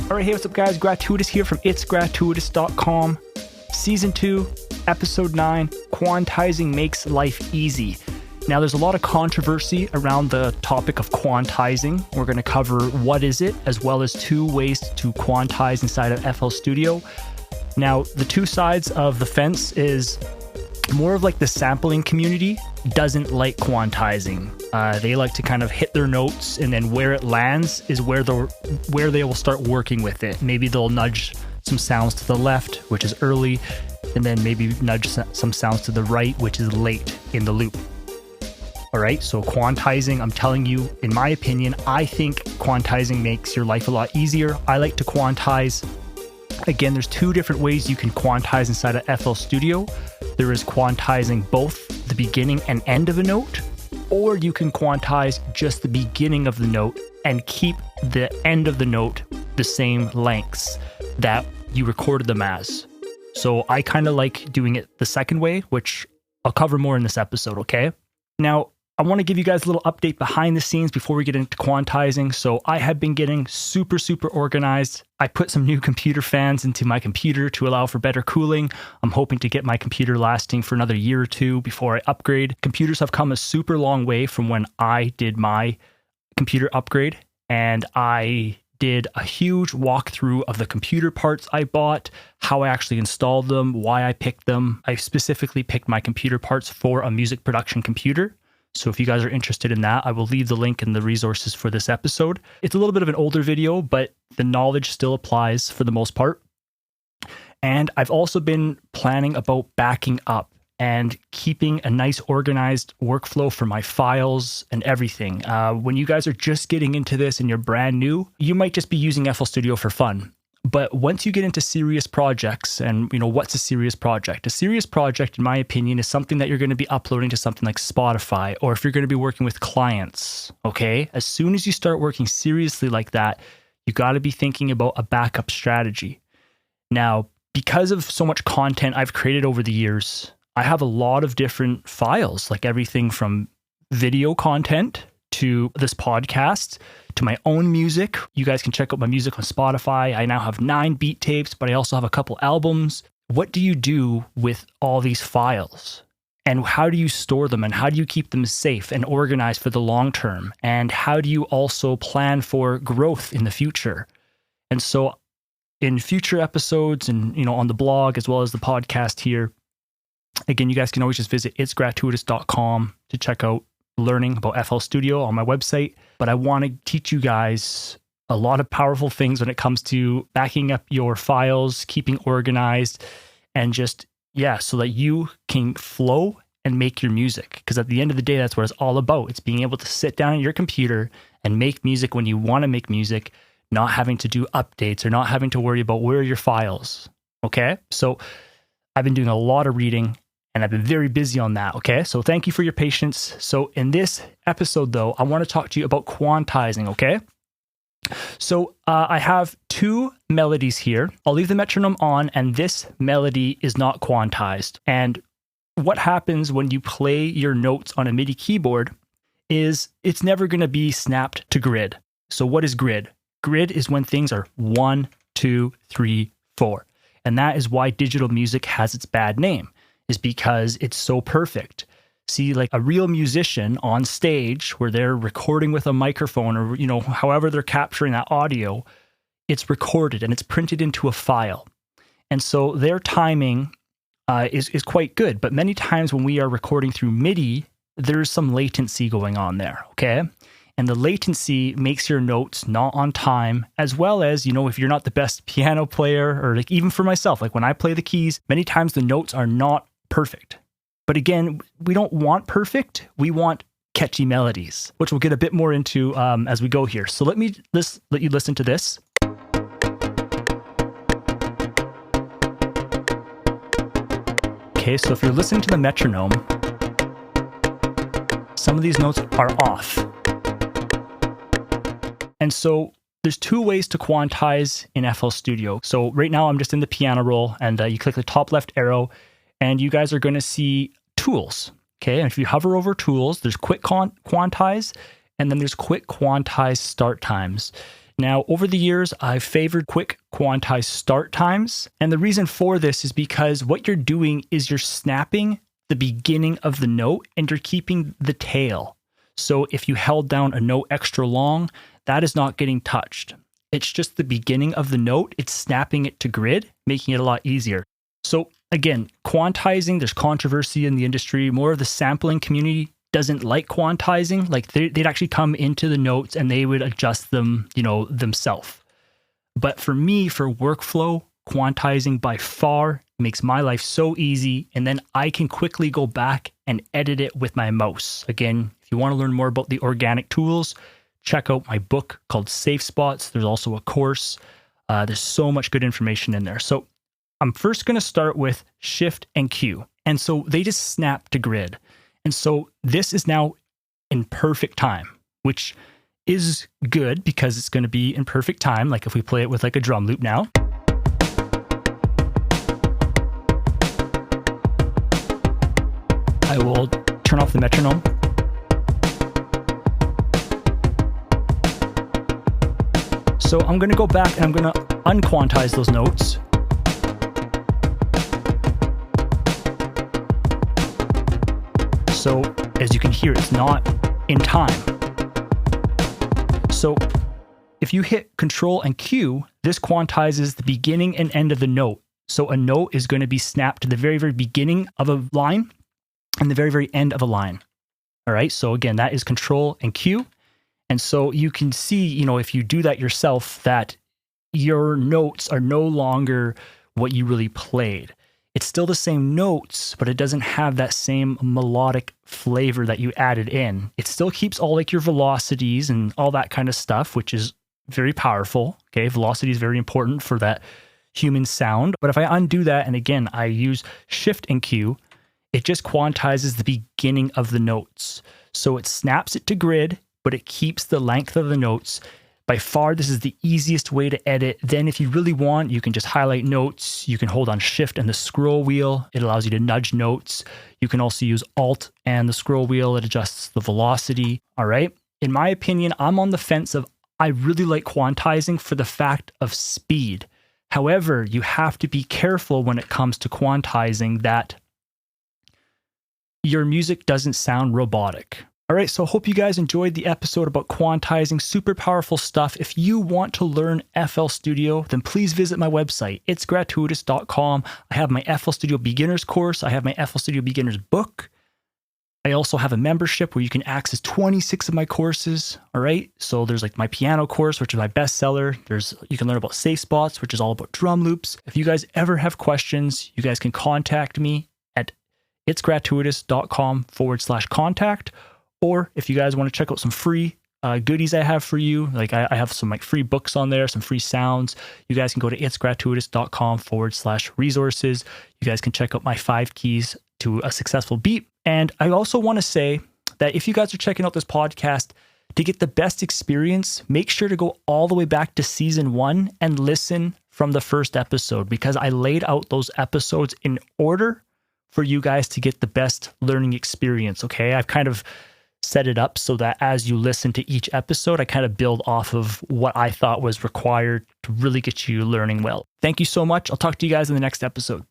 Alright, hey, what's up guys? Gratuitous here from itsgratuitous.com. Season 2, Episode 9, Quantizing Makes Life Easy. Now, there's a lot of controversy around the topic of quantizing. We're going to cover what is it, as well as 2 ways to quantize inside of FL Studio. Now, the 2 sides of the fence is more of like the sampling community doesn't like quantizing. They like to kind of hit their notes, and then where it lands is where they will start working with it. Maybe they'll nudge some sounds to the left, which is early, and then maybe nudge some sounds to the right, which is late in the loop. All right, so quantizing, I'm telling you, in my opinion, I think quantizing makes your life a lot easier. I like to quantize. Again, there's 2 different ways you can quantize inside of FL Studio. There is quantizing both the beginning and end of a note, or you can quantize just the beginning of the note and keep the end of the note the same lengths that you recorded them as. So I kind of like doing it the second way, which I'll cover more in this episode, okay? Now, I want to give you guys a little update behind the scenes before we get into quantizing. So I have been getting super organized. I put some new computer fans into my computer to allow for better cooling. I'm hoping to get my computer lasting for another year or 2 before I upgrade. Computers have come a super long way from when I did my computer upgrade, and I did a huge walkthrough of the computer parts I bought, how I actually installed them, why I picked them. I specifically picked my computer parts for a music production computer. So if you guys are interested in that, I will leave the link in the resources for this episode. It's a little bit of an older video, but the knowledge still applies for the most part. And I've also been planning about backing up and keeping a nice organized workflow for my files and everything. When you guys are just getting into this and you're brand new, you might just be using FL Studio for fun. But once you get into serious projects, and you know, what's a serious project? A serious project, in my opinion, is something that you're going to be uploading to something like Spotify, or if you're going to be working with clients, okay? As soon as you start working seriously like that, you got to be thinking about a backup strategy. Now, because of so much content I've created over the years, I have a lot of different files, like everything from video content to this podcast, to my own music. You guys can check out my music on Spotify. I now have 9 beat tapes, but I also have a couple albums. What do you do with all these files? And how do you store them? And how do you keep them safe and organized for the long term? And how do you also plan for growth in the future? And so in future episodes and, you know, on the blog as well as the podcast here, again, you guys can always just visit itsgratuitous.com to check out learning about FL Studio on my website. But I want to teach you guys a lot of powerful things when it comes to backing up your files, keeping organized, and just, so that you can flow and make your music. Because at the end of the day, that's what it's all about. It's being able to sit down at your computer and make music when you want to make music, not having to do updates or not having to worry about where are your files. Okay? So I've been doing a lot of reading, and I've been very busy on that, okay? So thank you for your patience. So in this episode, though, I want to talk to you about quantizing, okay? So I have 2 melodies here. I'll leave the metronome on, and this melody is not quantized. And what happens when you play your notes on a MIDI keyboard is it's never going to be snapped to grid. So what is grid? Grid is when things are 1, 2, 3, 4. And that is why digital music has its bad name, is because it's so perfect. See, like a real musician on stage where they're recording with a microphone, or, you know, however they're capturing that audio, it's recorded and it's printed into a file. And so their timing is quite good. But many times when we are recording through MIDI, there's some latency going on there, okay? And the latency makes your notes not on time, as well as, you know, if you're not the best piano player, or like even for myself, like when I play the keys, many times the notes are not perfect. But again, we don't want perfect. We want catchy melodies, which we'll get a bit more into as we go here. So let you listen to this. Okay, so if you're listening to the metronome, some of these notes are off. And so there's 2 ways to quantize in FL Studio. So right now I'm just in the piano roll, and you click the top left arrow, and you guys are going to see tools. Okay, and if you hover over tools, there's quick quantize, and then there's quick quantize start times. Now, over the years, I've favored quick quantize start times. And the reason for this is because what you're doing is you're snapping the beginning of the note and you're keeping the tail. So if you held down a note extra long, that is not getting touched. It's just the beginning of the note. It's snapping it to grid, making it a lot easier. So again, quantizing, there's controversy in the industry. More of the sampling community doesn't like quantizing. Like they'd actually come into the notes and they would adjust them, themselves. But for me, for workflow, quantizing by far makes my life so easy. And then I can quickly go back and edit it with my mouse. Again, if you want to learn more about the organic tools, check out my book called Safe Spots. There's also a course. There's so much good information in there. So I'm first going to start with Shift and Q. And so they just snap to grid. And so this is now in perfect time, which is good because it's going to be in perfect time. Like if we play it with like a drum loop now. I will turn off the metronome. So I'm going to go back and I'm going to unquantize those notes. So as you can hear, it's not in time. So if you hit Control and Q, this quantizes the beginning and end of the note. So a note is going to be snapped to the very, very beginning of a line and the very, very end of a line. All right. So again, that is Control and Q. And so you can see, if you do that yourself, that your notes are no longer what you really played. It's still the same notes, but it doesn't have that same melodic flavor that you added in. It still keeps all like your velocities and all that kind of stuff, which is very powerful. Okay. Velocity is very important for that human sound. But if I undo that, and again, I use Shift and Q, it just quantizes the beginning of the notes. So it snaps it to grid, but it keeps the length of the notes. By far, this is the easiest way to edit. Then if you really want, you can just highlight notes. You can hold on Shift and the scroll wheel. It allows you to nudge notes. You can also use Alt and the scroll wheel. It adjusts the velocity. All right. In my opinion, I'm on the fence of I really like quantizing for the fact of speed. However, you have to be careful when it comes to quantizing that your music doesn't sound robotic. All right, so hope you guys enjoyed the episode about quantizing. Super powerful stuff. If you want to learn FL Studio, then please visit my website, itsgratuitous.com. I have my FL Studio Beginners course. I have my FL Studio Beginners book. I also have a membership where you can access 26 of my courses. All right, so there's like my piano course, which is my bestseller. You can learn about Safe Spots, which is all about drum loops. If you guys ever have questions, you guys can contact me at itsgratuitous.com/contact. Or if you guys want to check out some free goodies I have for you, like I have some like free books on there, some free sounds, you guys can go to itsgratuitous.com/resources. You guys can check out my 5 keys to a successful beat. And I also want to say that if you guys are checking out this podcast, to get the best experience, make sure to go all the way back to season 1 and listen from the first episode, because I laid out those episodes in order for you guys to get the best learning experience. Okay. I've kind of set it up so that as you listen to each episode, I kind of build off of what I thought was required to really get you learning well. Thank you so much. I'll talk to you guys in the next episode.